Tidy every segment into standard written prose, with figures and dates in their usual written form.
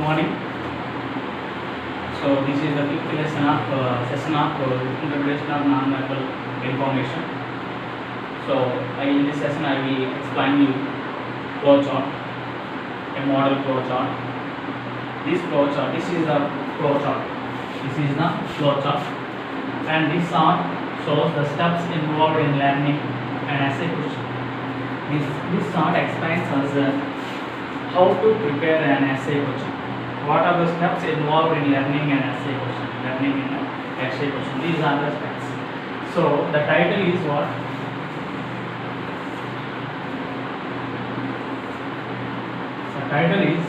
morning. So this is the fifth lesson of session of interpretation of non-verbal information. So in this session I will explain you flow chart, a model flow chart. This flow chart, this is the flow chart. This is the flow chart, and this chart shows the steps involved in learning an essay question. This chart explains us how to prepare an essay question. What are the steps involved in learning an essay question? Learning in an essay question. These are the steps. So the title is what? The title is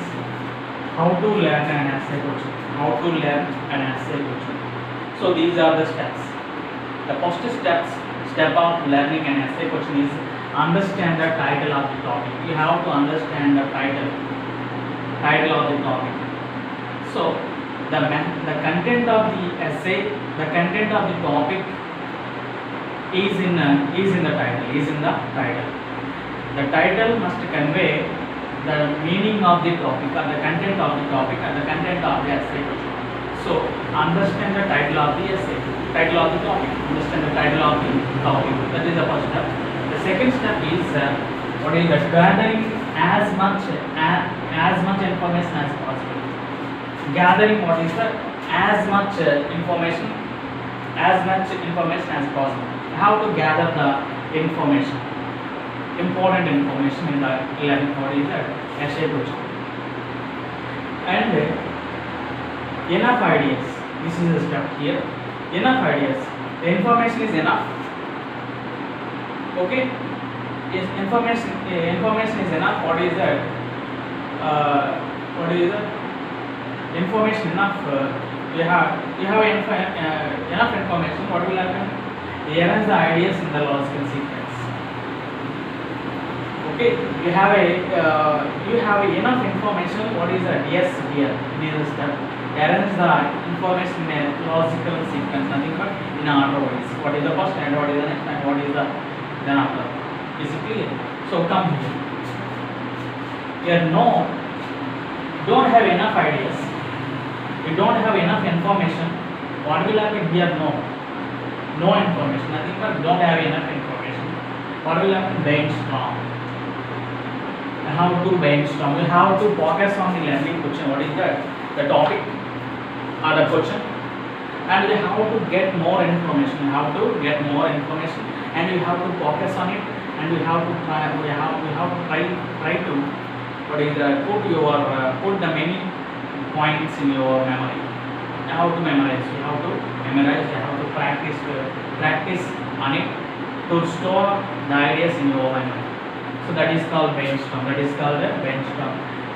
how to learn an essay question. How to learn an essay question. So these are the steps. The first step of learning an essay question is understand the title of the topic. You have to understand the title of the topic. So the content of the essay, the content of the topic is in the title. The title must convey the meaning of the topic, or the content of the topic, and the content of the essay. So understand the title of the essay, title of the topic. Understand the title of the topic. That is the first step. The second step is what is that? Gathering as much information as possible. Gathering what is that? As much information as possible. How to gather the information, important information in the learning. What is that? Essay question. And enough ideas. This is the step here. Enough ideas. The information is enough. Okay. If information is enough. What is that? Information enough. You have enough information. What will happen? Arrange the ideas in the logical sequence. Okay. You have enough information. What is that? Yes, here. This is the step. Arrange the information in a logical sequence. Nothing but in order wise. What is the first and what is the next and what is the then after. Is it clear? So come here. Here don't have enough ideas. You don't have enough information. What will happen here? No information. Nothing but don't have enough information. What will happen? Brainstorm. How to brainstorm? You have to focus on the learning question. What is that? The topic or the question. And you have to get more information. You have to get more information, and you have to focus on it. And we have to try to what is that? Put the many points in your memory. You have to memorize. You have to practice on it to store the ideas in your memory. So that is called brainstorm.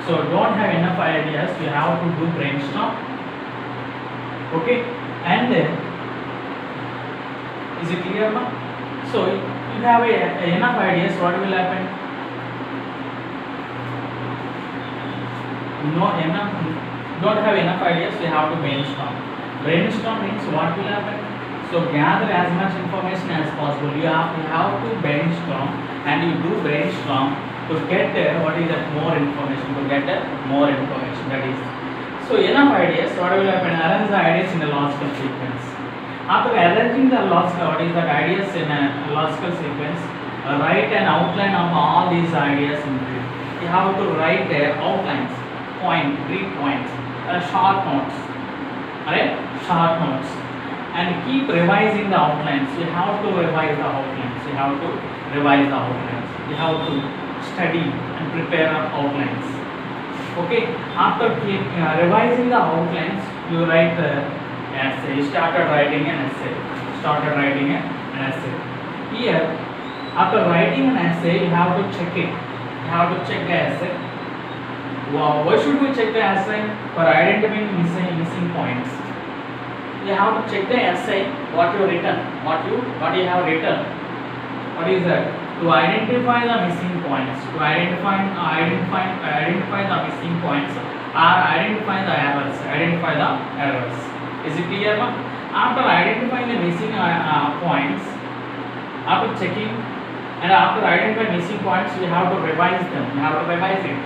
So don't have enough ideas. You have to do brainstorm. Okay. And is it clear now? So you have enough ideas. What will happen? Don't have enough ideas. You have to brainstorm. Brainstorm means what will happen? So gather as much information as possible. You have to brainstorm, and you do brainstorm to get what is that? More information. That is. So enough ideas. What will happen? Arrange the ideas in a logical sequence. After arranging the ideas in a logical sequence, write an outline of all these ideas in brief. You have to write outlines, brief points, short notes, and keep revising the outlines. You have to revise the outlines. You have to study and prepare outlines. Okay. After revising the outlines, you write essay. You started writing an essay. Here, after writing an essay, you have to check it. You have to check the essay. Why should we check the essay? For identifying missing points. You have to check the essay. What you have written. What is that? To identify the missing points. To identify the missing points, or identify the errors. Is it clear? After identifying the missing points, after checking and after identifying missing points, you have to revise them. You have to revise it.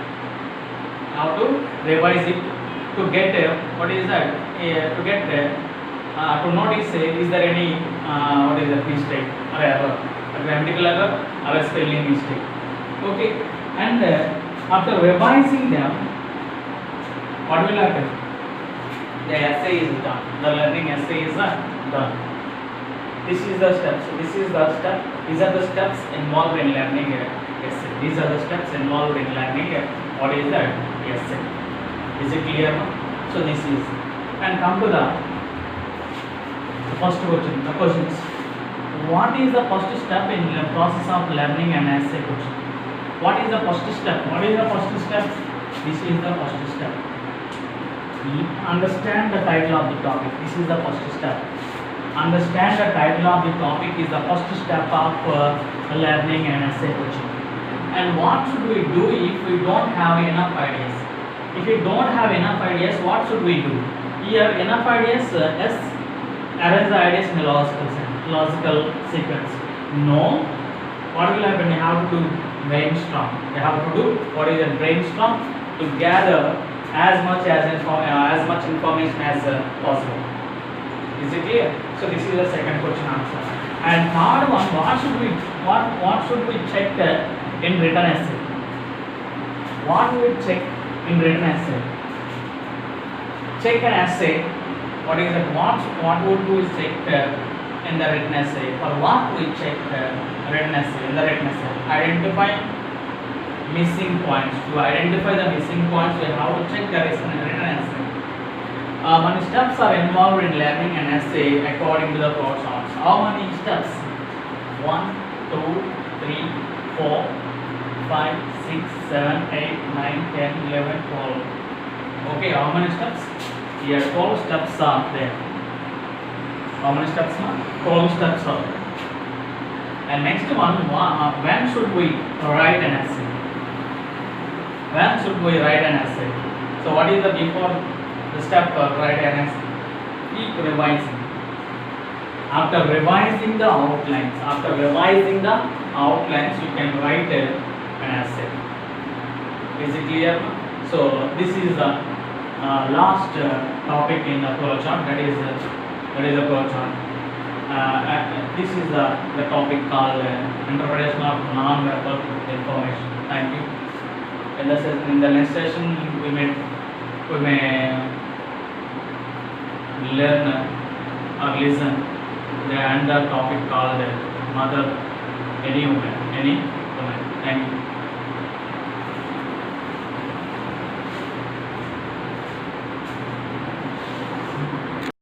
to get what is that? To get to notice is there any what is that mistake or error, a grammatical error or a spelling mistake. Okay, and after revising them, what will happen? The essay is done. The learning essay is done. This is the steps. This is the step. These are the steps involved in learning essay. These are the steps involved in learning what is that essay. Is it clear? So this is, and come to the first question. The question is, what is the first step in the process of learning an essay question? What is the first step? What is the first step? This is the first step. Understand the title of the topic. This is the first step. Understand the title of the topic is the first step of learning an essay question. And what should we do if we don't have enough ideas? If we don't have enough ideas, what should we do? Here, enough ideas, yes, arrange the ideas in a logical sequence. No, what will happen? You have to brainstorm. You have to do what is a brainstorm to gather as much information as possible. Is it clear? So this is the second question answer. And third one, what should we check in written essay? What we check in written essay? Check an essay. What is it? What would we check in the written essay? For what we check written essay? In the written essay, identify missing points. To identify the missing points, we have to check the written essay. Many steps are involved in learning an essay according to the flowcharts. How many steps? 1, 2, 3, 4, 5, 6, 7, 8, 9, 10, 11, 12. Okay, how many steps? Here 12 steps are there. How many steps are? 12 steps are there. And next one, when should we write an essay? When should we write an essay? So what is the before the step of write an essay? Keep revising. After revising the outlines, you can write an essay. Is it clear? So this is the last topic in the flowchart. That is the flowchart. This is the topic called interpretation of non-verbal information. Thank you. In the next session, we may learn or listen the topic called mother, any woman. Thank you.